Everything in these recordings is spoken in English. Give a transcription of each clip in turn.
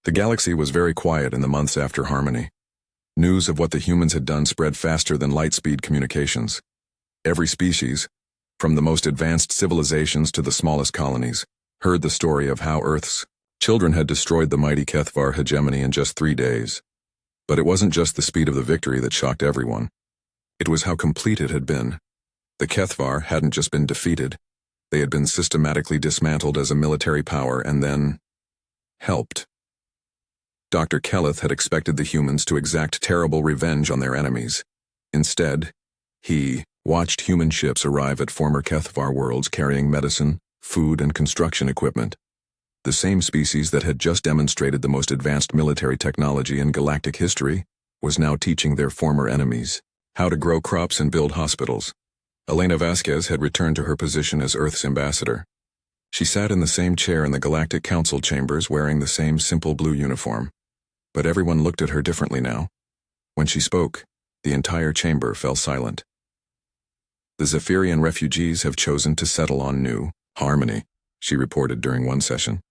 The galaxy was very quiet in the months after Harmony. News of what the humans had done spread faster than light-speed communications. Every species, from the most advanced civilizations to the smallest colonies, heard the story of how Earth's children had destroyed the mighty Kthvar hegemony in just 3 days. But it wasn't just the speed of the victory that shocked everyone. It was how complete it had been. The Kthvar hadn't just been defeated. They had been systematically dismantled as a military power and then helped. Dr. Keleth had expected the humans to exact terrible revenge on their enemies. Instead, he watched human ships arrive at former Kthvar worlds carrying medicine, food, and construction equipment. The same species that had just demonstrated the most advanced military technology in galactic history was now teaching their former enemies how to grow crops and build hospitals. Elena Vasquez had returned to her position as Earth's ambassador. She sat in the same chair in the Galactic Council chambers wearing the same simple blue uniform. But everyone looked at her differently now. When she spoke, the entire chamber fell silent. The Zephyrian refugees have chosen to settle on New Harmony, she reported during one session.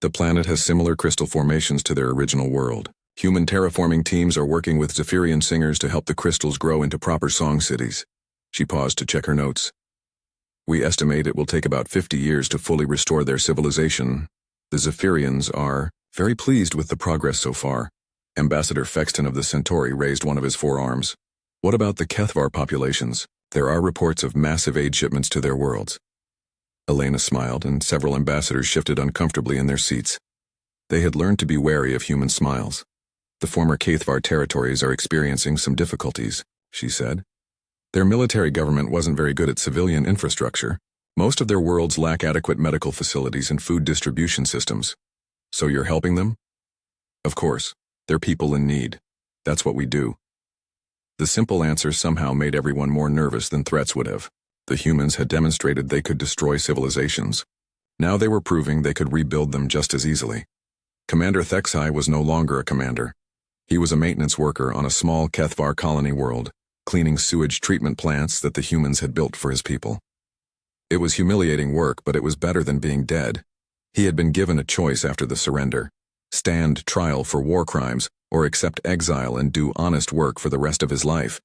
The planet has similar crystal formations to their original world. Human terraforming teams are working with Zephyrian singers to help the crystals grow into proper song cities. She paused to check her notes. We estimate it will take about 50 years to fully restore their civilization. The Zephyrians are very pleased with the progress so far. Ambassador Fexton of the Centauri raised one of his forearms. What about the Kthvar populations? There are reports of massive aid shipments to their worlds. Elena smiled, and several ambassadors shifted uncomfortably in their seats. They had learned to be wary of human smiles. The former Kthvar territories are experiencing some difficulties, she said. Their military government wasn't very good at civilian infrastructure. Most of their worlds lack adequate medical facilities and food distribution systems. So you're helping them? Of course, they're people in need. That's what we do. The simple answer somehow made everyone more nervous than threats would have. The humans had demonstrated they could destroy civilizations. Now they were proving they could rebuild them just as easily. Commander Thexai was no longer a commander. He was a maintenance worker on a small Kthvar colony world, cleaning sewage treatment plants that the humans had built for his people. It was humiliating work, but it was better than being dead. He had been given a choice after the surrender: stand trial for war crimes or accept exile and do honest work for the rest of his life.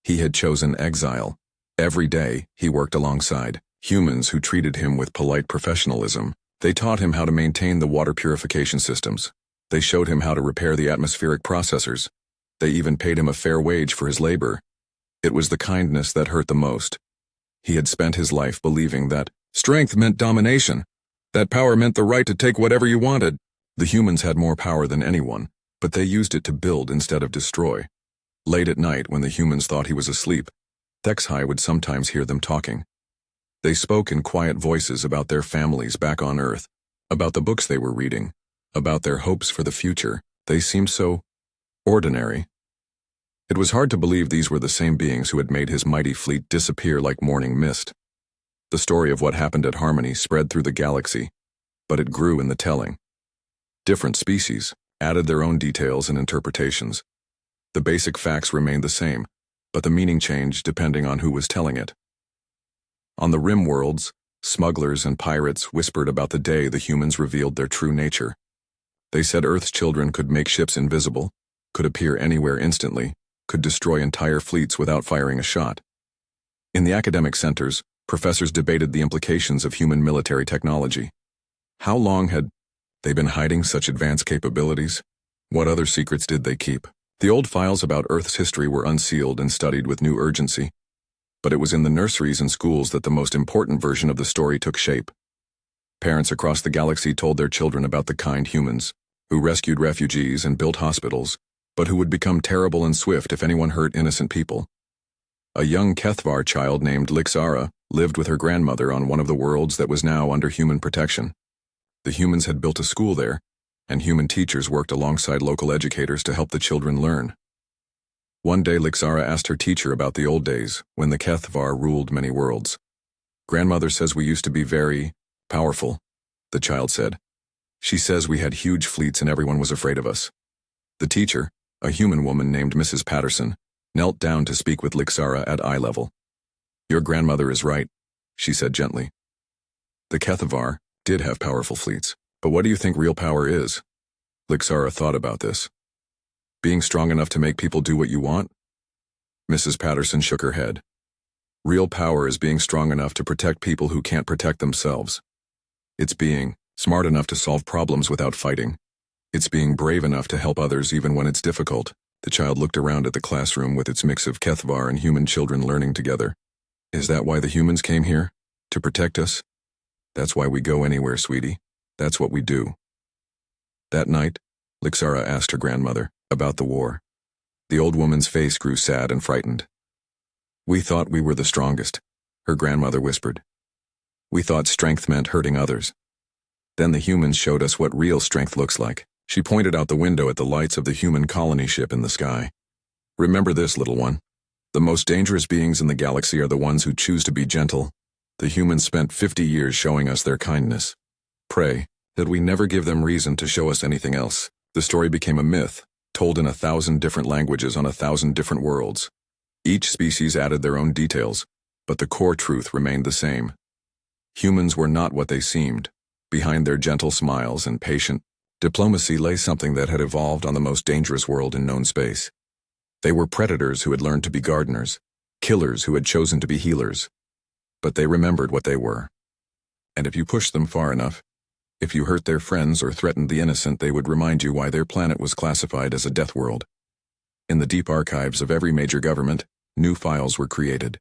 He had chosen exile. Every day, he worked alongside humans who treated him with polite professionalism. They taught him how to maintain the water purification systems. They showed him how to repair the atmospheric processors. They even paid him a fair wage for his labor. It was the kindness that hurt the most. He had spent his life believing that strength meant domination, that power meant the right to take whatever you wanted. The humans had more power than anyone, but they used it to build instead of destroy. Late at night, when the humans thought he was asleep, Thexai would sometimes hear them talking. They spoke in quiet voices about their families back on Earth, about the books they were reading, about their hopes for the future. They seemed so ordinary. It was hard to believe these were the same beings who had made his mighty fleet disappear like morning mist. The story of what happened at Harmony spread through the galaxy, but it grew in the telling. Different species added their own details and interpretations. The basic facts remained the same, but the meaning changed depending on who was telling it. On the rim worlds, smugglers and pirates whispered about the day the humans revealed their true nature. They said Earth's children could make ships invisible, could appear anywhere instantly, could destroy entire fleets without firing a shot. In the academic centers, professors debated the implications of human military technology. How long had they been hiding such advanced capabilities? What other secrets did they keep? The old files about Earth's history were unsealed and studied with new urgency. But it was in the nurseries and schools that the most important version of the story took shape. Parents across the galaxy told their children about the kind humans, who rescued refugees and built hospitals, but who would become terrible and swift if anyone hurt innocent people. A young Kthvar child named Lixara lived with her grandmother on one of the worlds that was now under human protection. The humans had built a school there, and human teachers worked alongside local educators to help the children learn. One day Lixara asked her teacher about the old days, when the Kthvar ruled many worlds. "Grandmother says we used to be very powerful," the child said. "She says we had huge fleets and everyone was afraid of us." The teacher, a human woman named Mrs. Patterson, knelt down to speak with Lixara at eye level. "Your grandmother is right," she said gently. "The Kthvar did have powerful fleets, but what do you think real power is? Lixara thought about this. Being strong enough to make people do what you want? Mrs. Patterson shook her head. Real power is being strong enough to protect people who can't protect themselves. It's being smart enough to solve problems without fighting. It's being brave enough to help others even when it's difficult. The child looked around at the classroom with its mix of Kthvar and human children learning together. Is that why the humans came here? To protect us? That's why we go anywhere, sweetie. That's what we do. That night, Lixara asked her grandmother about the war. The old woman's face grew sad and frightened. We thought we were the strongest, her grandmother whispered. We thought strength meant hurting others. Then the humans showed us what real strength looks like. She pointed out the window at the lights of the human colony ship in the sky. Remember this, little one. The most dangerous beings in the galaxy are the ones who choose to be gentle. The humans spent 50 years showing us their kindness. Pray that we never give them reason to show us anything else. The story became a myth, told in 1,000 different languages on 1,000 different worlds. Each species added their own details, but the core truth remained the same. Humans were not what they seemed. Behind their gentle smiles and patient diplomacy lay something that had evolved on the most dangerous world in known space. They were predators who had learned to be gardeners, killers who had chosen to be healers. But they remembered what they were. And if you pushed them far enough, if you hurt their friends or threatened the innocent, they would remind you why their planet was classified as a death world. In the deep archives of every major government, new files were created.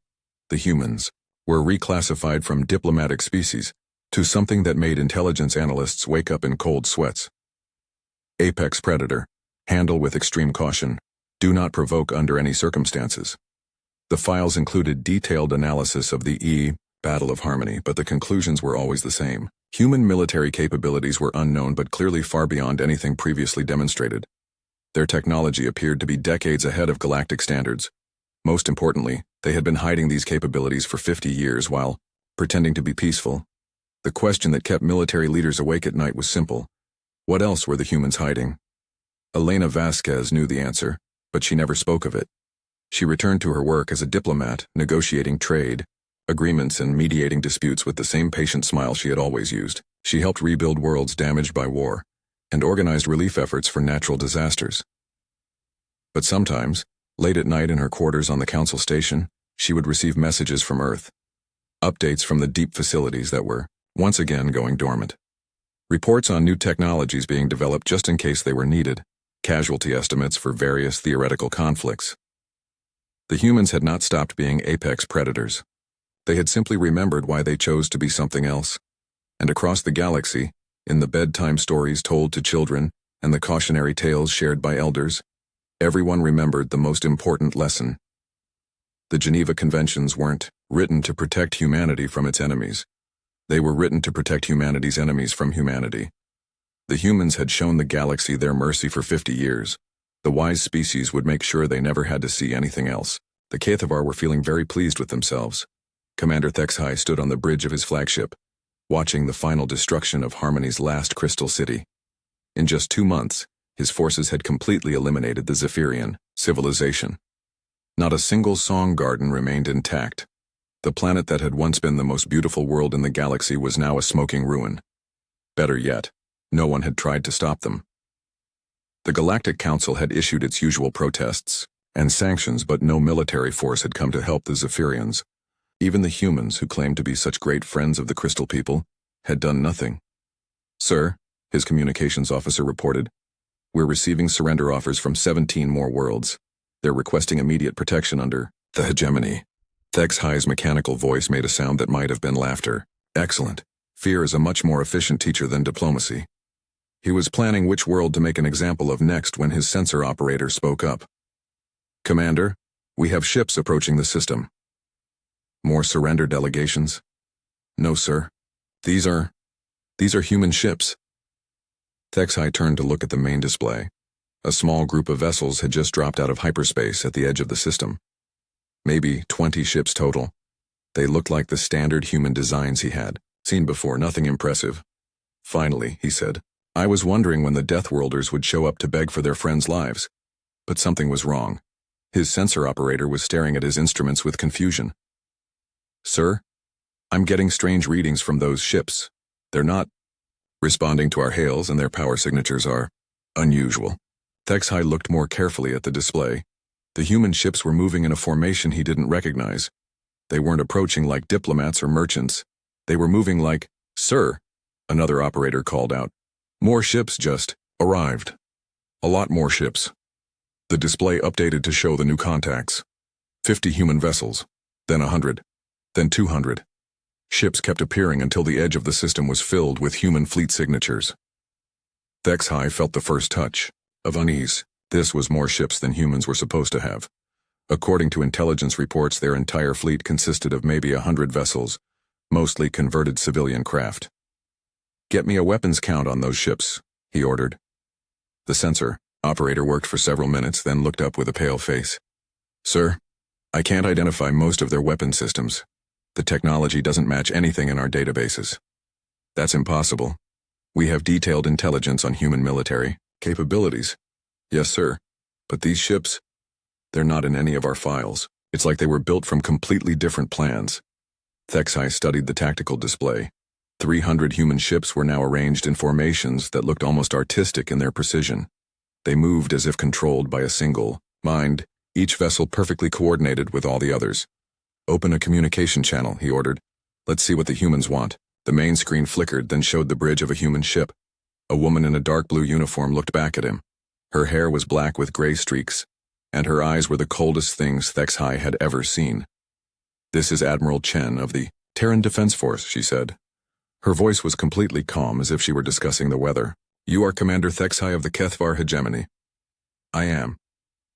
The humans were reclassified from diplomatic species to something that made intelligence analysts wake up in cold sweats. Apex predator, handle with extreme caution, do not provoke under any circumstances. The files included detailed analysis of the Battle of Harmony, but the conclusions were always the same. Human military capabilities were unknown but clearly far beyond anything previously demonstrated. Their technology appeared to be decades ahead of galactic standards. Most importantly, they had been hiding these capabilities for 50 years while pretending to be peaceful. The question that kept military leaders awake at night was simple. What else were the humans hiding? Elena Vasquez knew the answer, but she never spoke of it. She returned to her work as a diplomat, negotiating trade agreements and mediating disputes with the same patient smile she had always used. She helped rebuild worlds damaged by war and organized relief efforts for natural disasters. But sometimes, late at night in her quarters on the council station, she would receive messages from Earth, updates from the deep facilities that were once again going dormant. Reports on new technologies being developed just in case they were needed, casualty estimates for various theoretical conflicts. The humans had not stopped being apex predators. They had simply remembered why they chose to be something else. And across the galaxy, in the bedtime stories told to children and the cautionary tales shared by elders, everyone remembered the most important lesson. The Geneva Conventions weren't written to protect humanity from its enemies. They were written to protect humanity's enemies from humanity. The humans had shown the galaxy their mercy for 50 years. The wise species would make sure they never had to see anything else. The Kthvar were feeling very pleased with themselves. Commander HFY stood on the bridge of his flagship, watching the final destruction of Harmony's last crystal city. In just 2 months, his forces had completely eliminated the Zephyrian civilization. Not a single song garden remained intact. The planet that had once been the most beautiful world in the galaxy was now a smoking ruin. Better yet, no one had tried to stop them. The Galactic Council had issued its usual protests and sanctions, but no military force had come to help the Zephyrians. Even the humans, who claimed to be such great friends of the Crystal People, had done nothing. "Sir," his communications officer reported, "we're receiving surrender offers from 17 more worlds. They're requesting immediate protection under the hegemony." HFY's mechanical voice made a sound that might have been laughter. Excellent. Fear is a much more efficient teacher than diplomacy. He was planning which world to make an example of next when his sensor operator spoke up. "Commander, we have ships approaching the system." "More surrender delegations?" "No, sir. These are human ships." HFY turned to look at the main display. A small group of vessels had just dropped out of hyperspace at the edge of the system. Maybe 20 ships total. They looked like the standard human designs he had seen before, nothing impressive. "Finally," he said, "I was wondering when the Deathworlders would show up to beg for their friends' lives." But something was wrong. His sensor operator was staring at his instruments with confusion. "Sir, I'm getting strange readings from those ships. They're not responding to our hails, and their power signatures are Unusual. Kthvar looked more carefully at the display. The human ships were moving in a formation he didn't recognize. They weren't approaching like diplomats or merchants. They were moving like, "Sir," another operator called out. More ships just arrived. A lot more ships. The display updated to show the new contacts. 50 human vessels, then 100, then 200. Ships kept appearing until the edge of the system was filled with human fleet signatures. Kthvar felt the first touch of unease. This was more ships than humans were supposed to have. According to intelligence reports, their entire fleet consisted of maybe 100 vessels, mostly converted civilian craft. "Get me a weapons count on those ships," he ordered. The sensor operator worked for several minutes, then looked up with a pale face. "Sir, I can't identify most of their weapon systems. The technology doesn't match anything in our databases." "That's impossible. We have detailed intelligence on human military capabilities." "Yes, sir. But these ships, they're not in any of our files. It's like they were built from completely different plans." Kthvar studied the tactical display. 300 human ships were now arranged in formations that looked almost artistic in their precision. They moved as if controlled by a single mind, each vessel perfectly coordinated with all the others. "Open a communication channel," he ordered. "Let's see what the humans want." The main screen flickered, then showed the bridge of a human ship. A woman in a dark blue uniform looked back at him. Her hair was black with gray streaks, and her eyes were the coldest things Kthvar had ever seen. "This is Admiral Chen of the Terran Defense Force," she said. Her voice was completely calm, as if she were discussing the weather. "You are Commander Kthvar of the Kthvar hegemony." "I am.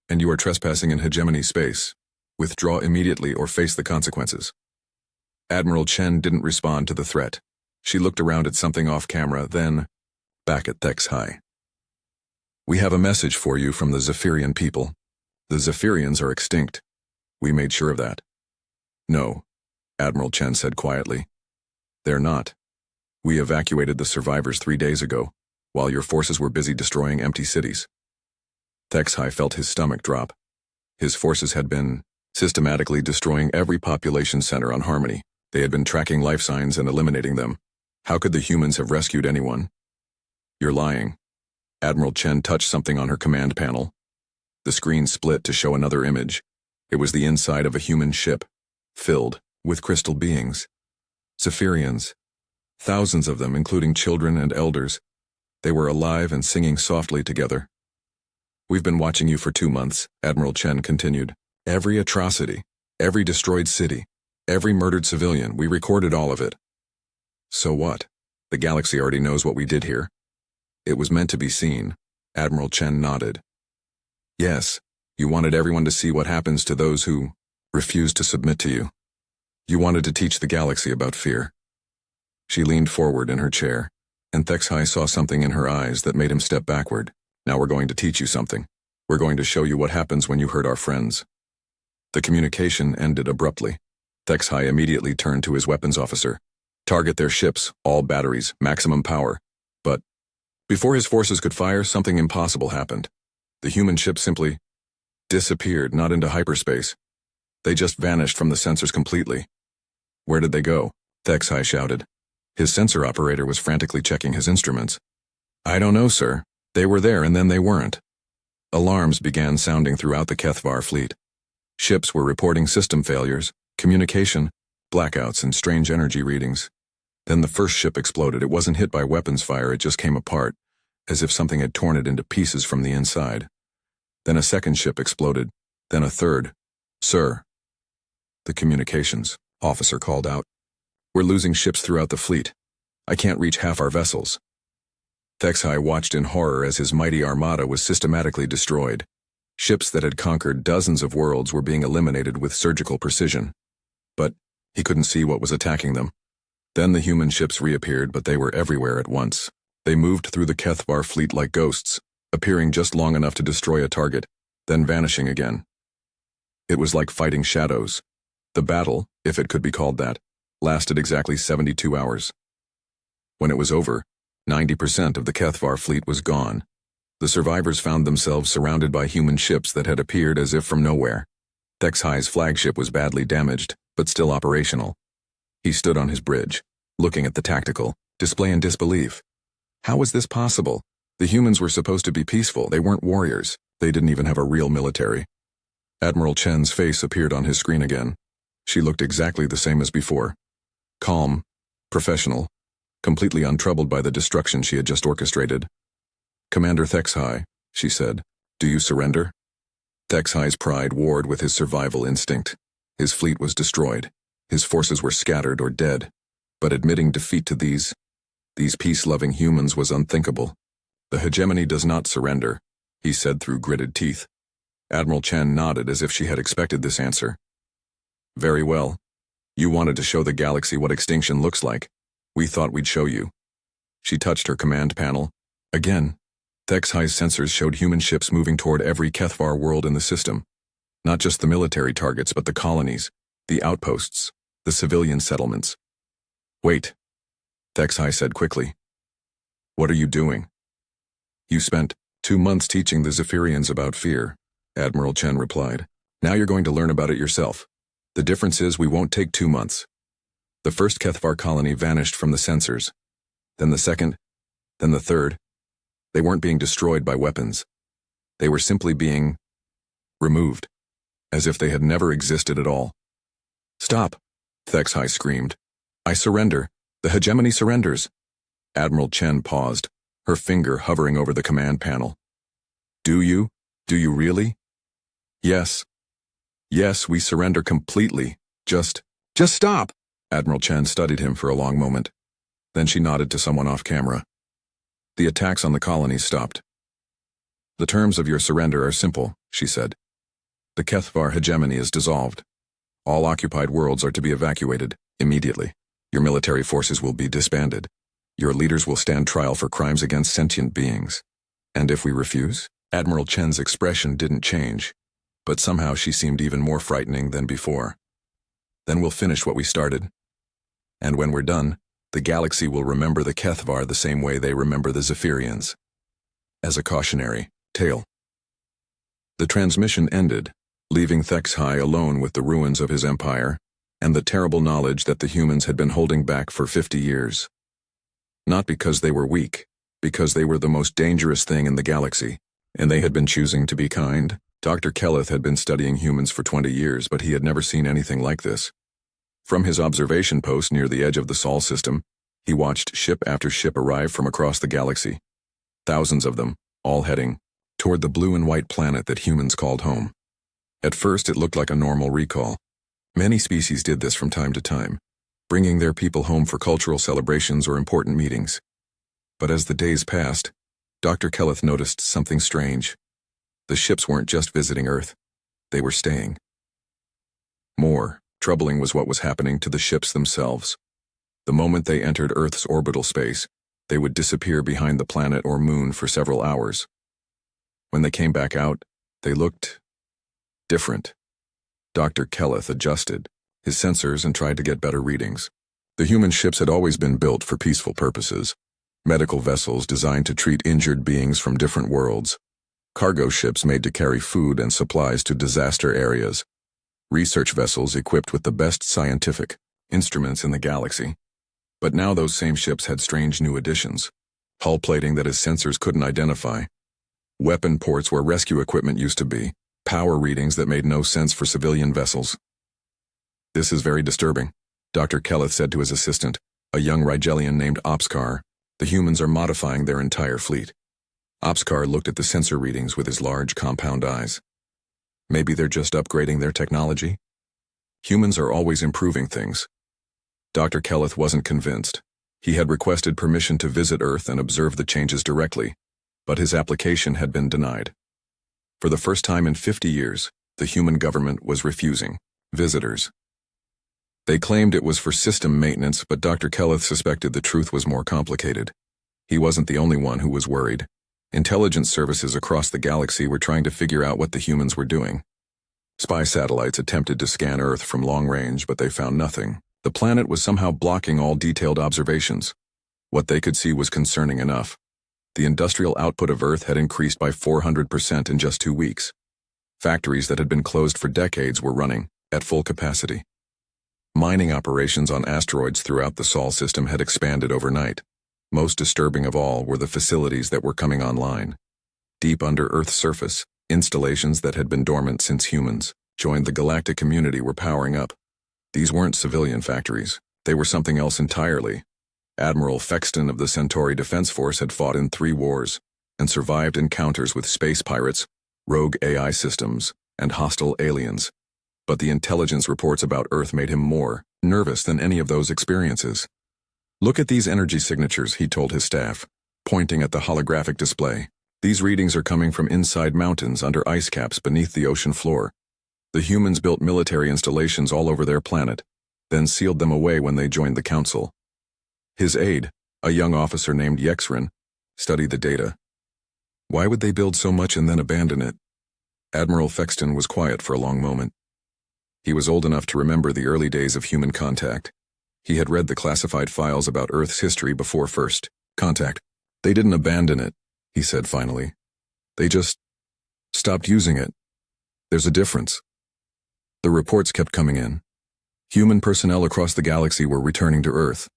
And you are trespassing in hegemony space. Withdraw immediately or face the consequences." Admiral Chen didn't respond to the threat. She looked around at something off camera, then back at Kthvar. "We have a message for you from the Zephyrian people. The Zephyrians are extinct. We made sure of that." "No," Admiral Chen said quietly. "They're not. We evacuated the survivors 3 days ago, while your forces were busy destroying empty cities." Kthvar felt his stomach drop. His forces had been systematically destroying every population center on Harmony. They had been tracking life signs and eliminating them. How could the humans have rescued anyone? "You're lying." Admiral Chen touched something on her command panel. The screen split to show another image. It was the inside of a human ship, filled with crystal beings. Zephyrians. Thousands of them, including children and elders. They were alive and singing softly together. "We've been watching you for 2 months," Admiral Chen continued. "Every atrocity, every destroyed city, every murdered civilian, we recorded all of it." "So what? The galaxy already knows what we did here." "It was meant to be seen." Admiral Chen nodded. "Yes, you wanted everyone to see what happens to those who refuse to submit to you. You wanted to teach the galaxy about fear." She leaned forward in her chair, and Kthvar saw something in her eyes that made him step backward. "Now we're going to teach you something. We're going to show you what happens when you hurt our friends." The communication ended abruptly. Kthvar immediately turned to his weapons officer. "Target their ships, all batteries, maximum power." But before his forces could fire, something impossible happened. The human ships simply disappeared, not into hyperspace. They just vanished from the sensors completely. "Where did they go?" Kthvar shouted. His sensor operator was frantically checking his instruments. "I don't know, sir. They were there and then they weren't." Alarms began sounding throughout the Kthvar fleet. Ships were reporting system failures, communication, blackouts, and strange energy readings. Then the first ship exploded. It wasn't hit by weapons fire, it just came apart, as if something had torn it into pieces from the inside. Then a second ship exploded, then a third. "Sir," the communications officer called out, "we're losing ships throughout the fleet. I can't reach half our vessels." Kthvar watched in horror as his mighty armada was systematically destroyed. Ships that had conquered dozens of worlds were being eliminated with surgical precision. But he couldn't see what was attacking them. Then the human ships reappeared, but they were everywhere at once. They moved through the Kthvar fleet like ghosts, appearing just long enough to destroy a target, then vanishing again. It was like fighting shadows. The battle, if it could be called that, lasted exactly 72 hours. When it was over, 90% of the Kthvar fleet was gone. The survivors found themselves surrounded by human ships that had appeared as if from nowhere. Kthvar's flagship was badly damaged, but still operational. He stood on his bridge, looking at the tactical display in disbelief. How was this possible? The humans were supposed to be peaceful. They weren't warriors. They didn't even have a real military. Admiral Chen's face appeared on his screen again. She looked exactly the same as before. Calm, professional, completely untroubled by the destruction she had just orchestrated. "Commander Kthvar," she said, "do you surrender?" Kthvar's pride warred with his survival instinct. His fleet was destroyed. His forces were scattered or dead. But admitting defeat to these peace-loving humans was unthinkable. "The hegemony does not surrender," he said through gritted teeth. Admiral Chen nodded as if she had expected this answer. "Very well. You wanted to show the galaxy what extinction looks like. We thought we'd show you." She touched her command panel. Again, Kthvar's sensors showed human ships moving toward every Kthvar world in the system. Not just the military targets, but the colonies, the outposts, the civilian settlements. "Wait," Kthvar said quickly. "What are you doing?" "You spent 2 months teaching the Zephyrians about fear," Admiral Chen replied. "Now you're going to learn about it yourself. The difference is we won't take 2 months. The first Kthvar colony vanished from the sensors. Then the second, then the third. They weren't being destroyed by weapons. They were simply being removed, as if they had never existed at all." "Stop," Kthvar screamed. "I surrender. The hegemony surrenders." Admiral Chen paused, her finger hovering over the command panel. "Do you? Do you really?" "Yes. Yes, we surrender completely. Just stop!" Admiral Chen studied him for a long moment. Then she nodded to someone off camera. "The attacks on the colonies stopped." "The terms of your surrender are simple," she said. "The Kthvar hegemony is dissolved. All occupied worlds are to be evacuated immediately. Your military forces will be disbanded. Your leaders will stand trial for crimes against sentient beings. And if we refuse?" Admiral Chen's expression didn't change, but somehow she seemed even more frightening than before. "Then we'll finish what we started. And when we're done, the galaxy will remember the Kthvar the same way they remember the Zephyrians." As a cautionary tale. The transmission ended, leaving Kthvar alone with the ruins of his empire and the terrible knowledge that the humans had been holding back for 50 years. Not because they were weak, because they were the most dangerous thing in the galaxy, and they had been choosing to be kind. Dr. Kthvar had been studying humans for 20 years, but he had never seen anything like this. From his observation post near the edge of the Sol system, he watched ship after ship arrive from across the galaxy. Thousands of them, all heading toward the blue and white planet that humans called home. At first it looked like a normal recall. Many species did this from time to time, bringing their people home for cultural celebrations or important meetings. But as the days passed, Dr. Kthvar noticed something strange. The ships weren't just visiting Earth, they were staying. More troubling was what was happening to the ships themselves. The moment they entered Earth's orbital space, they would disappear behind the planet or moon for several hours. When they came back out, they looked different. Dr. Kthvar adjusted his sensors and tried to get better readings. The human ships had always been built for peaceful purposes. Medical vessels designed to treat injured beings from different worlds. Cargo ships made to carry food and supplies to disaster areas. Research vessels equipped with the best scientific instruments in the galaxy. But now those same ships had strange new additions. Hull plating that his sensors couldn't identify. Weapon ports where rescue equipment used to be. Power readings that made no sense for civilian vessels. "This is very disturbing," Dr. Kthvar said to his assistant, a young Rigelian named Opskar. "The humans are modifying their entire fleet." Opskar looked at the sensor readings with his large compound eyes. "Maybe they're just upgrading their technology? Humans are always improving things." Dr. Kthvar wasn't convinced. He had requested permission to visit Earth and observe the changes directly, but his application had been denied. For the first time in 50 years, the human government was refusing visitors. They claimed it was for system maintenance, but Dr. Kthvar suspected the truth was more complicated. He wasn't the only one who was worried. Intelligence services across the galaxy were trying to figure out what the humans were doing. Spy satellites attempted to scan Earth from long range, but they found nothing. The planet was somehow blocking all detailed observations. What they could see was concerning enough. The industrial output of Earth had increased by 400% in just 2 weeks. Factories that had been closed for decades were running at full capacity. Mining operations on asteroids throughout the Sol system had expanded overnight. Most disturbing of all were the facilities that were coming online. Deep under Earth's surface, installations that had been dormant since humans joined the galactic community were powering up. These weren't civilian factories. They were something else entirely. Admiral Fexton of the Centauri Defense Force had fought in 3 wars and survived encounters with space pirates, rogue AI systems, and hostile aliens. But the intelligence reports about Earth made him more nervous than any of those experiences. "Look at these energy signatures," he told his staff, pointing at the holographic display. "These readings are coming from inside mountains under ice caps beneath the ocean floor. The humans built military installations all over their planet, then sealed them away when they joined the Council." His aide, a young officer named Yexrin, studied the data. Why would they build so much and then abandon it? Admiral Fexton was quiet for a long moment. He was old enough to remember the early days of human contact. He had read the classified files about Earth's history before first contact. "They didn't abandon it," he said finally. "They just stopped using it. There's a difference." The reports kept coming in. Human personnel across the galaxy were returning to Earth,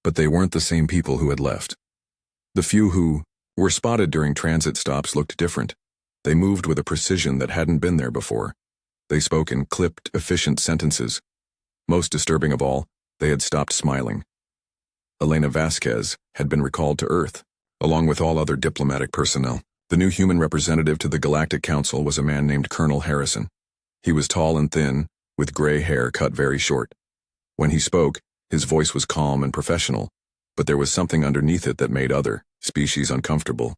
but they weren't the same people who had left. The few who were spotted during transit stops looked different. They moved with a precision that hadn't been there before. They spoke in clipped, efficient sentences. Most disturbing of all, they had stopped smiling. Elena Vasquez had been recalled to Earth, along with all other diplomatic personnel. The new human representative to the Galactic Council was a man named Colonel Harrison. He was tall and thin, with gray hair cut very short. When he spoke, his voice was calm and professional, but there was something underneath it that made other species uncomfortable.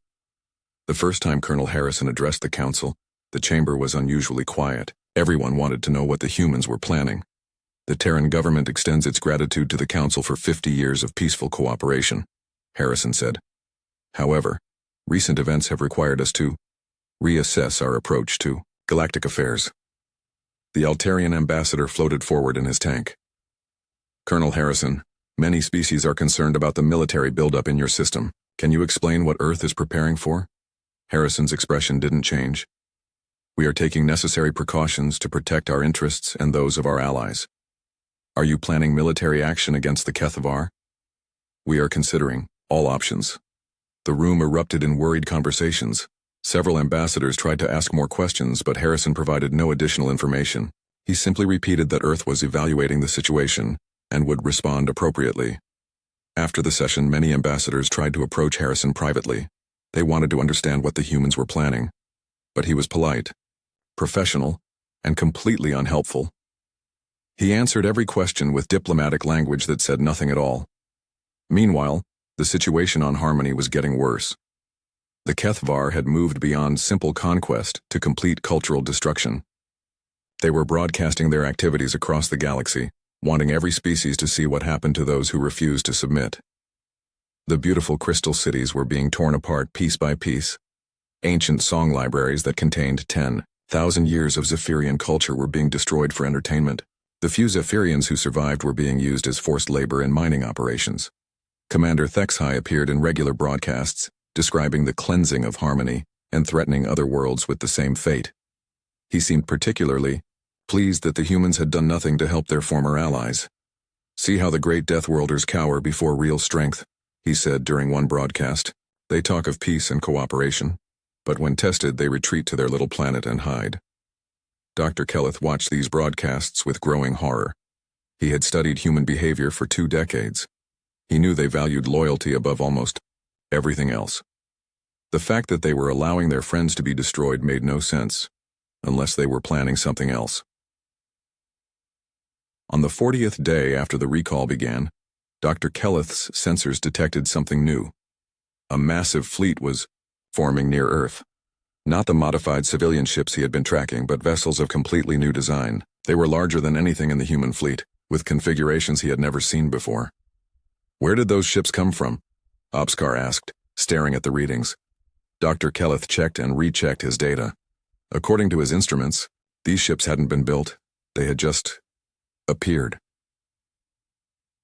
The first time Colonel Harrison addressed the Council, the chamber was unusually quiet. Everyone wanted to know what the humans were planning. "The Terran government extends its gratitude to the Council for 50 years of peaceful cooperation," Harrison said. "However, recent events have required us to reassess our approach to galactic affairs." The Altarian ambassador floated forward in his tank. "Colonel Harrison, many species are concerned about the military buildup in your system. Can you explain what Earth is preparing for?" Harrison's expression didn't change. "We are taking necessary precautions to protect our interests and those of our allies." "Are you planning military action against the Kthvar?" "We are considering all options." The room erupted in worried conversations. Several ambassadors tried to ask more questions, but Harrison provided no additional information. He simply repeated that Earth was evaluating the situation and would respond appropriately. After the session, many ambassadors tried to approach Harrison privately. They wanted to understand what the humans were planning. But he was polite, professional, and completely unhelpful. He answered every question with diplomatic language that said nothing at all. Meanwhile, the situation on Harmony was getting worse. The Kthvar had moved beyond simple conquest to complete cultural destruction. They were broadcasting their activities across the galaxy, wanting every species to see what happened to those who refused to submit. The beautiful crystal cities were being torn apart piece by piece. Ancient song libraries that contained 10,000 years of Zephyrian culture were being destroyed for entertainment. The few Zephyrians who survived were being used as forced labor in mining operations. Commander Thexhai appeared in regular broadcasts, describing the cleansing of Harmony and threatening other worlds with the same fate. He seemed particularly pleased that the humans had done nothing to help their former allies. "See how the great Deathworlders cower before real strength," he said during one broadcast. "They talk of peace and cooperation, but when tested they retreat to their little planet and hide." Dr. Kthvar watched these broadcasts with growing horror. He had studied human behavior for 2 decades. He knew they valued loyalty above almost everything else. The fact that they were allowing their friends to be destroyed made no sense, unless they were planning something else. On the 40th day after the recall began, Dr. Kthvar's sensors detected something new. A massive fleet was forming near Earth. Not the modified civilian ships he had been tracking, but vessels of completely new design. They were larger than anything in the human fleet, with configurations he had never seen before. "Where did those ships come from?" Obskar asked, staring at the readings. Dr. Kthvar checked and rechecked his data. According to his instruments, these ships hadn't been built. They had just appeared.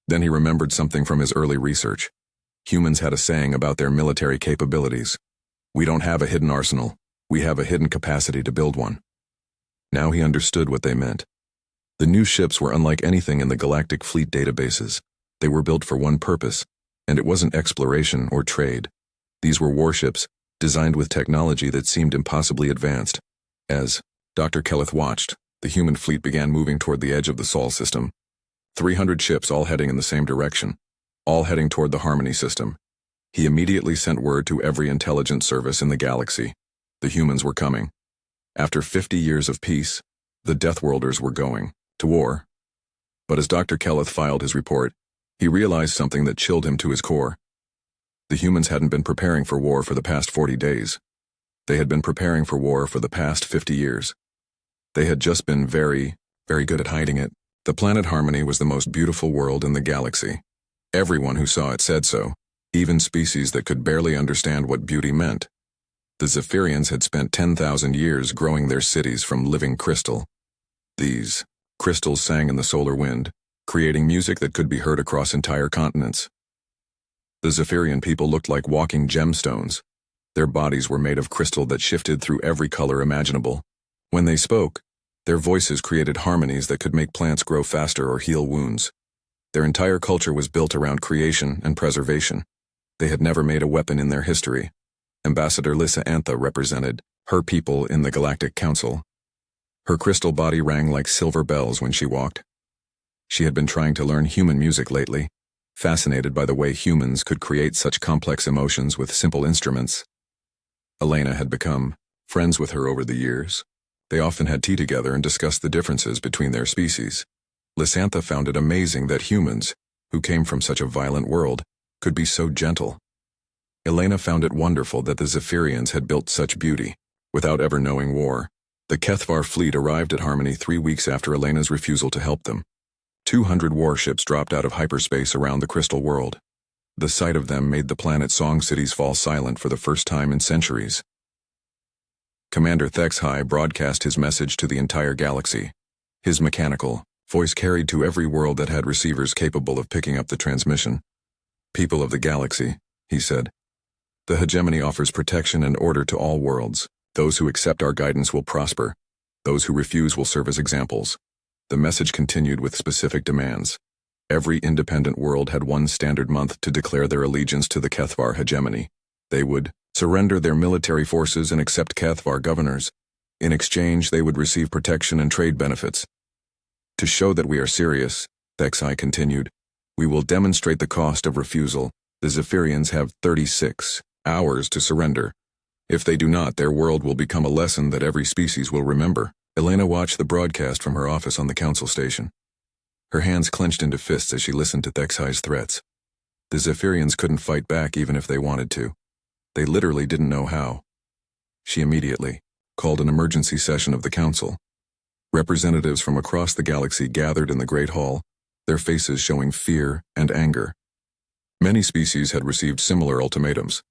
Then he remembered something from his early research. Humans had a saying about their military capabilities. "We don't have a hidden arsenal. We have a hidden capacity to build one." Now he understood what they meant. The new ships were unlike anything in the galactic fleet databases. They were built for one purpose: And it wasn't exploration or trade. These were warships, designed with technology that seemed impossibly advanced. As Dr. Kthvar watched, the human fleet began moving toward the edge of the Sol system. 300 ships all heading in the same direction, all heading toward the Harmony system. He immediately sent word to every intelligence service in the galaxy. The humans were coming. After 50 years of peace, the Deathworlders were going to war. But as Dr. Kthvar filed his report, he realized something that chilled him to his core. The humans hadn't been preparing for war for the past 40 days. They had been preparing for war for the past 50 years. They had just been very, very good at hiding it. The planet Harmony was the most beautiful world in the galaxy. Everyone who saw it said so, even species that could barely understand what beauty meant. The Zephyrians had spent 10,000 years growing their cities from living crystal. These crystals sang in the solar wind, creating music that could be heard across entire continents. The Zephyrian people looked like walking gemstones. Their bodies were made of crystal that shifted through every color imaginable. When they spoke, their voices created harmonies that could make plants grow faster or heal wounds. Their entire culture was built around creation and preservation. They had never made a weapon in their history. Ambassador Lissa Antha represented her people in the Galactic Council. Her crystal body rang like silver bells when she walked. She had been trying to learn human music lately, fascinated by the way humans could create such complex emotions with simple instruments. Elena had become friends with her over the years. They often had tea together and discussed the differences between their species. Lysantha found it amazing that humans, who came from such a violent world, could be so gentle. Elena found it wonderful that the Zephyrians had built such beauty, without ever knowing war. The Kthvar fleet arrived at Harmony 3 weeks after Elena's refusal to help them. 200 warships dropped out of hyperspace around the crystal world. The sight of them made the planet Song cities fall silent for the first time in centuries. Commander Kthvar broadcast his message to the entire galaxy. His mechanical voice carried to every world that had receivers capable of picking up the transmission. People of the galaxy, he said. The hegemony offers protection and order to all worlds. Those who accept our guidance will prosper. Those who refuse will serve as examples. The message continued with specific demands. Every independent world had one standard month to declare their allegiance to the Kthvar hegemony. They would surrender their military forces and accept Kthvar governors. In exchange, they would receive protection and trade benefits. To show that we are serious, Kthvar continued, we will demonstrate the cost of refusal. The Zephyrians have 36 hours to surrender. If they do not, their world will become a lesson that every species will remember. Elena watched the broadcast from her office on the council station. Her hands clenched into fists as she listened to Kthvar's threats. The Zephyrians couldn't fight back even if they wanted to. They literally didn't know how. She immediately called an emergency session of the council. Representatives from across the galaxy gathered in the Great Hall, their faces showing fear and anger. Many species had received similar ultimatums.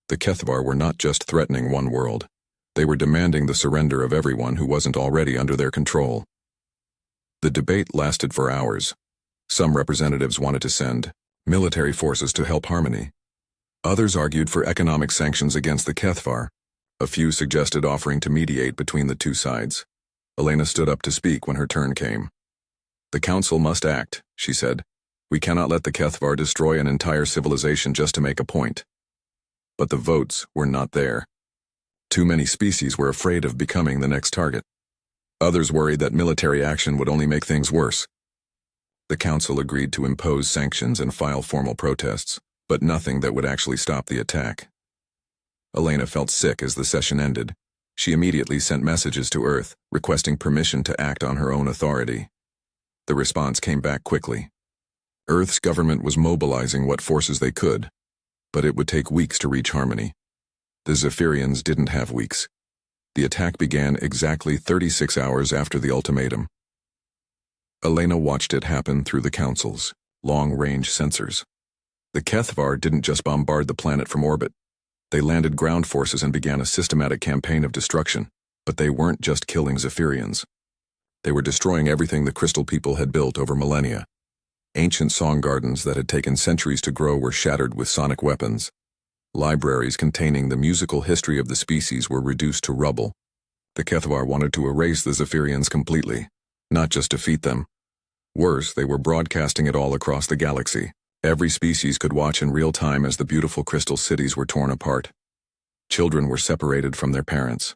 The Kthvar were not just threatening one world. They were demanding the surrender of everyone who wasn't already under their control. The debate lasted for hours. Some representatives wanted to send military forces to help Harmony. Others argued for economic sanctions against the Kthvar. A few suggested offering to mediate between the two sides. Elena stood up to speak when her turn came. The council must act, she said. We cannot let the Kthvar destroy an entire civilization just to make a point. But the votes were not there. Too many species were afraid of becoming the next target. Others worried that military action would only make things worse. The council agreed to impose sanctions and file formal protests, but nothing that would actually stop the attack. Elena felt sick as the session ended. She immediately sent messages to Earth, requesting permission to act on her own authority. The response came back quickly. Earth's government was mobilizing what forces they could, but it would take weeks to reach Harmony. The Zephyrians didn't have weeks. The attack began exactly 36 hours after the ultimatum. Elena watched it happen through the council's long-range sensors. The Kthvar didn't just bombard the planet from orbit. They landed ground forces and began a systematic campaign of destruction. But they weren't just killing Zephyrians. They were destroying everything the Crystal People had built over millennia. Ancient song gardens that had taken centuries to grow were shattered with sonic weapons. Libraries containing the musical history of the species were reduced to rubble. The Kthvar wanted to erase the Zephyrians completely, not just defeat them. Worse, they were broadcasting it all across the galaxy. Every species could watch in real time as the beautiful crystal cities were torn apart. Children were separated from their parents.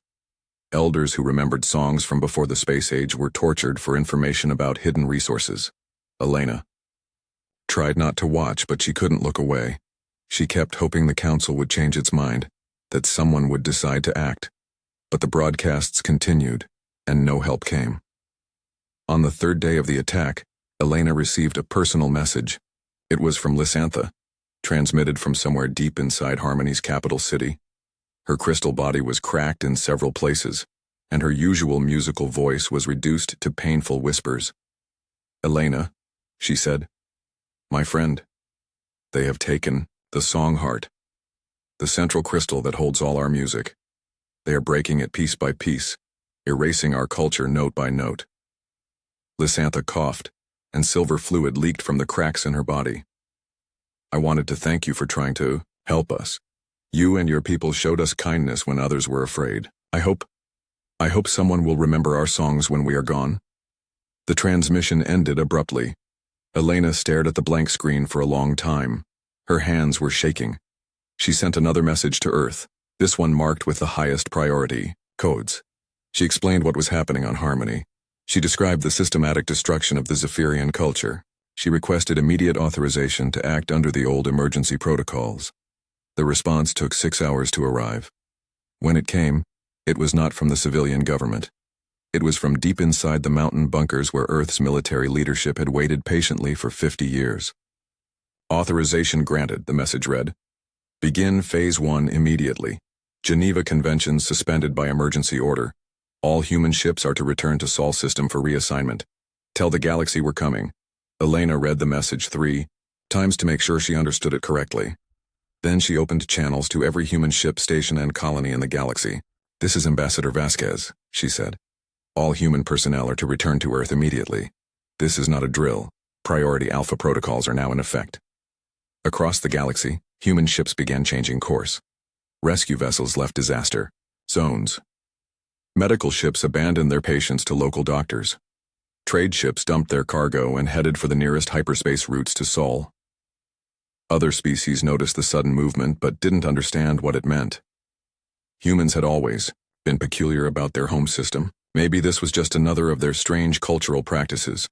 Elders who remembered songs from before the space age were tortured for information about hidden resources. Elena tried not to watch, but she couldn't look away. She kept hoping the council would change its mind, that someone would decide to act. But the broadcasts continued, and no help came. On the third day of the attack, Elena received a personal message. It was from Lysantha, transmitted from somewhere deep inside Harmony's capital city. Her crystal body was cracked in several places, and her usual musical voice was reduced to painful whispers. "Elena," she said, "my friend, they have taken the song heart, the central crystal that holds all our music. They are breaking it piece by piece, erasing our culture note by note." Lysantha coughed, and silver fluid leaked from the cracks in her body. "I wanted to thank you for trying to help us. You and your people showed us kindness when others were afraid. I hope someone will remember our songs when we are gone." The transmission ended abruptly. Elena stared at the blank screen for a long time. Her hands were shaking. She sent another message to Earth, this one marked with the highest priority, codes. She explained what was happening on Harmony. She described the systematic destruction of the Zephyrian culture. She requested immediate authorization to act under the old emergency protocols. The response took 6 hours to arrive. When it came, it was not from the civilian government. It was from deep inside the mountain bunkers where Earth's military leadership had waited patiently for 50 years. "Authorization granted," the message read. "Begin Phase 1 immediately. Geneva Conventions suspended by emergency order. All human ships are to return to Sol system for reassignment. Tell the galaxy we're coming." Elena read the message 3 times to make sure she understood it correctly. Then she opened channels to every human ship, station, and colony in the galaxy. "This is Ambassador Vasquez," she said. "All human personnel are to return to Earth immediately. This is not a drill. Priority Alpha protocols are now in effect." Across the galaxy, human ships began changing course. Rescue vessels left disaster zones. Medical ships abandoned their patients to local doctors. Trade ships dumped their cargo and headed for the nearest hyperspace routes to Sol. Other species noticed the sudden movement but didn't understand what it meant. Humans had always been peculiar about their home system. Maybe this was just another of their strange cultural practices.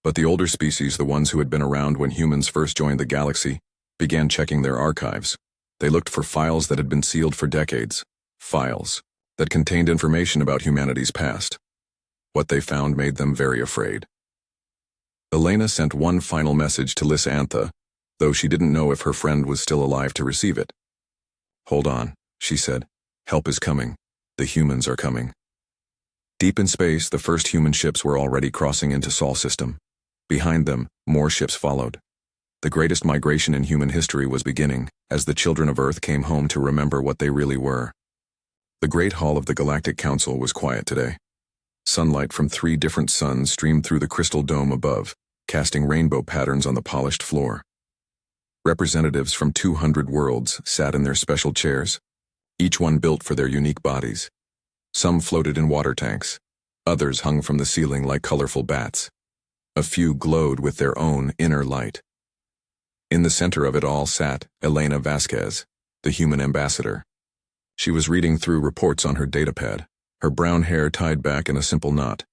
But the older species, the ones who had been around when humans first joined the galaxy, began checking their archives. They looked for files that had been sealed for decades. Files that contained information about humanity's past. What they found made them very afraid. Elena sent one final message to Lysantha, though she didn't know if her friend was still alive to receive it. "Hold on," she said. "Help is coming. The humans are coming." Deep in space, the first human ships were already crossing into Sol system. Behind them, more ships followed. The greatest migration in human history was beginning, as the children of Earth came home to remember what they really were. The Great Hall of the Galactic Council was quiet today. Sunlight from 3 different suns streamed through the crystal dome above, casting rainbow patterns on the polished floor. Representatives from 200 worlds sat in their special chairs, each one built for their unique bodies. Some floated in water tanks. Others hung from the ceiling like colorful bats. A few glowed with their own inner light. In the center of it all sat Elena Vasquez, the human ambassador. She was reading through reports on her datapad, her brown hair tied back in a simple knot.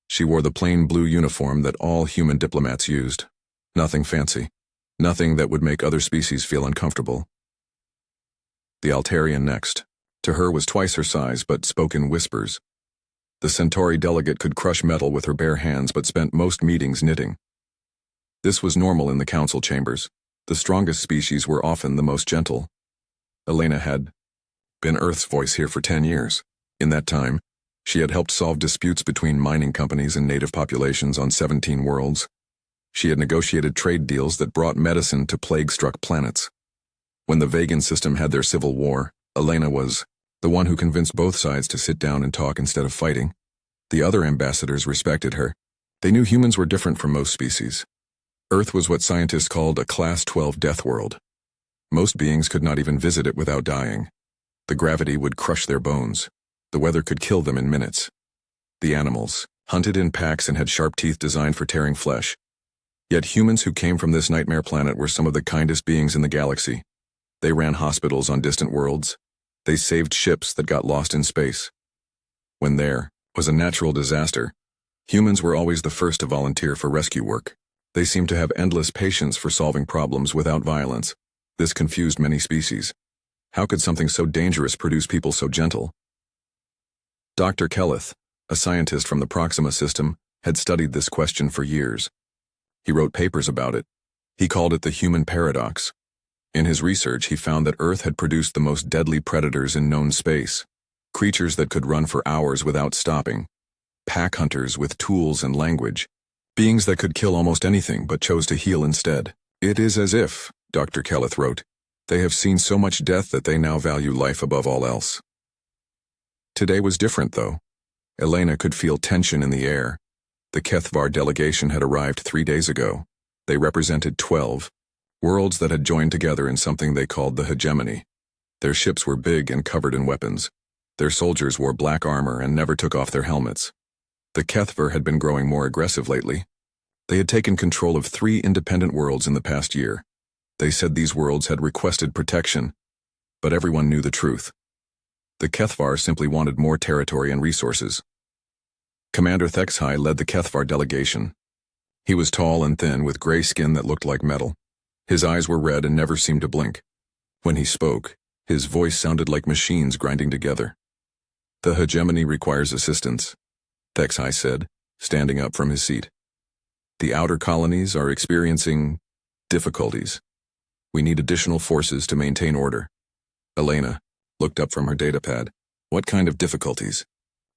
She wore the plain blue uniform that all human diplomats used. Nothing fancy. Nothing that would make other species feel uncomfortable. The Altarian next. To her was twice her size, but spoke in whispers. The Centauri delegate could crush metal with her bare hands, but spent most meetings knitting. This was normal in the council chambers. The strongest species were often the most gentle. Elena had been Earth's voice here for 10 years. In that time, she had helped solve disputes between mining companies and native populations on 17 worlds. She had negotiated trade deals that brought medicine to plague-struck planets. When the Vegan system had their civil war, Elena was the one who convinced both sides to sit down and talk instead of fighting. The other ambassadors respected her. They knew humans were different from most species. Earth was what scientists called a Class 12 death world. Most beings could not even visit it without dying. The gravity would crush their bones. The weather could kill them in minutes. The animals hunted in packs and had sharp teeth designed for tearing flesh. Yet humans who came from this nightmare planet were some of the kindest beings in the galaxy. They ran hospitals on distant worlds. They saved ships that got lost in space. When there was a natural disaster, humans were always the first to volunteer for rescue work. They seemed to have endless patience for solving problems without violence. This confused many species. How could something so dangerous produce people so gentle? Dr. Kthvar, a scientist from the Proxima system, had studied this question for years. He wrote papers about it. He called it the human paradox. In his research, he found that Earth had produced the most deadly predators in known space. Creatures that could run for hours without stopping. Pack hunters with tools and language. Beings that could kill almost anything but chose to heal instead. It is as if, Dr. Kthvar wrote, they have seen so much death that they now value life above all else. Today was different, though. Elena could feel tension in the air. The Kthvar delegation had arrived 3 days ago. They represented 12 worlds that had joined together in something they called the hegemony. Their ships were big and covered in weapons. Their soldiers wore black armor and never took off their helmets. The Kthvar had been growing more aggressive lately. They had taken control of 3 independent worlds in the past year. They said these worlds had requested protection, but everyone knew the truth. The Kthvar simply wanted more territory and resources. Commander HFY led the Kthvar delegation. He was tall and thin with gray skin that looked like metal. His eyes were red and never seemed to blink. When he spoke, his voice sounded like machines grinding together. The hegemony requires assistance, HFY said, standing up from his seat. The outer colonies are experiencing difficulties. We need additional forces to maintain order. Elena looked up from her datapad. What kind of difficulties?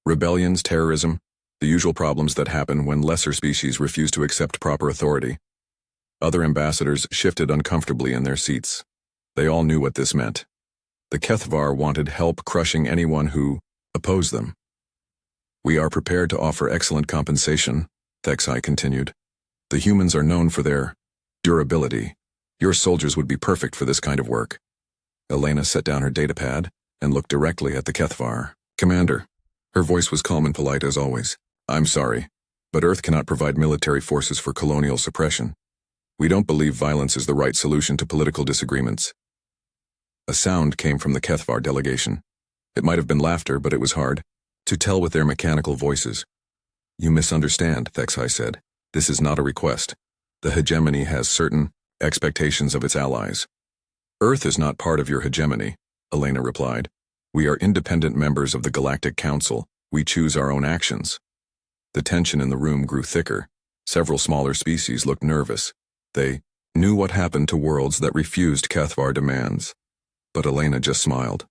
Rebellions, terrorism, the usual problems that happen when lesser species refuse to accept proper authority. Other ambassadors shifted uncomfortably in their seats. They all knew what this meant. The Kthvar wanted help crushing anyone who opposed them. We are prepared to offer excellent compensation, HFY continued. The humans are known for their durability. Your soldiers would be perfect for this kind of work. Elena set down her datapad and looked directly at the Kthvar. Commander. Her voice was calm and polite as always. I'm sorry, but Earth cannot provide military forces for colonial suppression. We don't believe violence is the right solution to political disagreements. A sound came from the Kthvar delegation. It might have been laughter, but it was hard to tell with their mechanical voices. You misunderstand, HFY said. This is not a request. The hegemony has certain expectations of its allies. Earth is not part of your hegemony, Elena replied. We are independent members of the Galactic Council. We choose our own actions. The tension in the room grew thicker. Several smaller species looked nervous. They knew what happened to worlds that refused Kthvar demands. But Elena just smiled.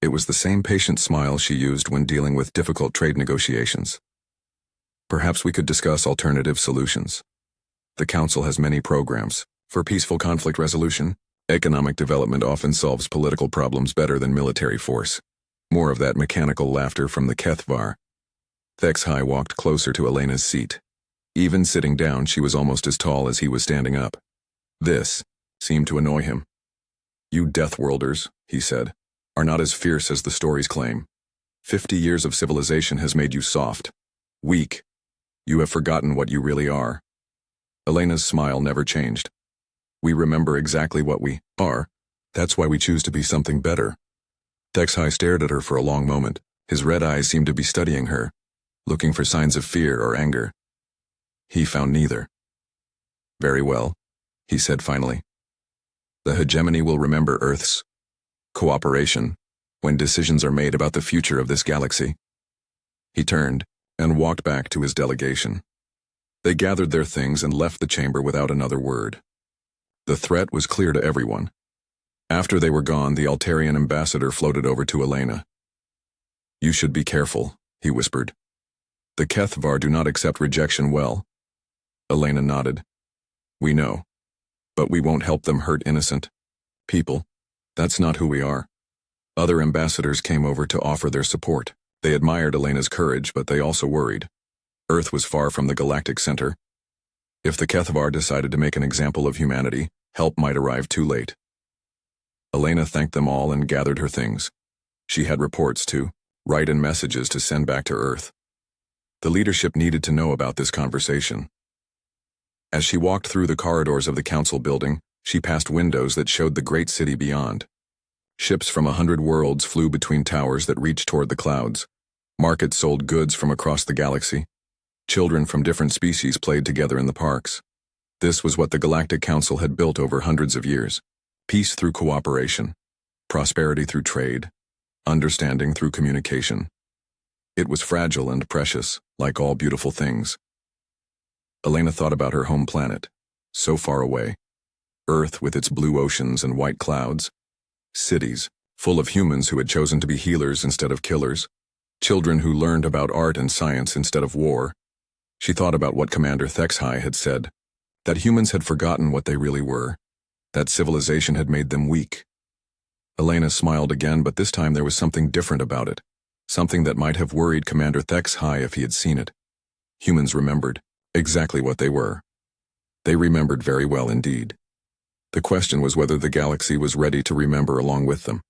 It was the same patient smile she used when dealing with difficult trade negotiations. Perhaps we could discuss alternative solutions. The Council has many programs for peaceful conflict resolution. Economic development often solves political problems better than military force. More of that mechanical laughter from the Kthvar. HFY walked closer to Elena's seat. Even sitting down, she was almost as tall as he was standing up. This seemed to annoy him. You Deathworlders, he said, are not as fierce as the stories claim. 50 years of civilization has made you soft, weak. You have forgotten what you really are. Elena's smile never changed. We remember exactly what we are. That's why we choose to be something better. HFY stared at her for a long moment. His red eyes seemed to be studying her, looking for signs of fear or anger. He found neither. Very well, he said finally. The hegemony will remember Earth's cooperation when decisions are made about the future of this galaxy. He turned and walked back to his delegation. They gathered their things and left the chamber without another word. The threat was clear to everyone. After they were gone, the Altarian ambassador floated over to Elena. You should be careful, he whispered. The Kthvar do not accept rejection well. Elena nodded. We know. But we won't help them hurt innocent people. That's not who we are. Other ambassadors came over to offer their support. They admired Elena's courage, but they also worried. Earth was far from the galactic center. If the Kthvar decided to make an example of humanity, help might arrive too late. Elena thanked them all and gathered her things. She had reports to write and messages to send back to Earth. The leadership needed to know about this conversation. As she walked through the corridors of the council building, she passed windows that showed the great city beyond. Ships from 100 worlds flew between towers that reached toward the clouds. Markets sold goods from across the galaxy. Children from different species played together in the parks. This was what the Galactic Council had built over hundreds of years. Peace through cooperation, prosperity through trade, understanding through communication. It was fragile and precious, like all beautiful things. Elena thought about her home planet, so far away. Earth with its blue oceans and white clouds. Cities, full of humans who had chosen to be healers instead of killers. Children who learned about art and science instead of war. She thought about what Commander HFY had said, that humans had forgotten what they really were, that civilization had made them weak. Elena smiled again, but this time there was something different about it, something that might have worried Commander HFY if he had seen it. Humans remembered exactly what they were. They remembered very well indeed. The question was whether the galaxy was ready to remember along with them.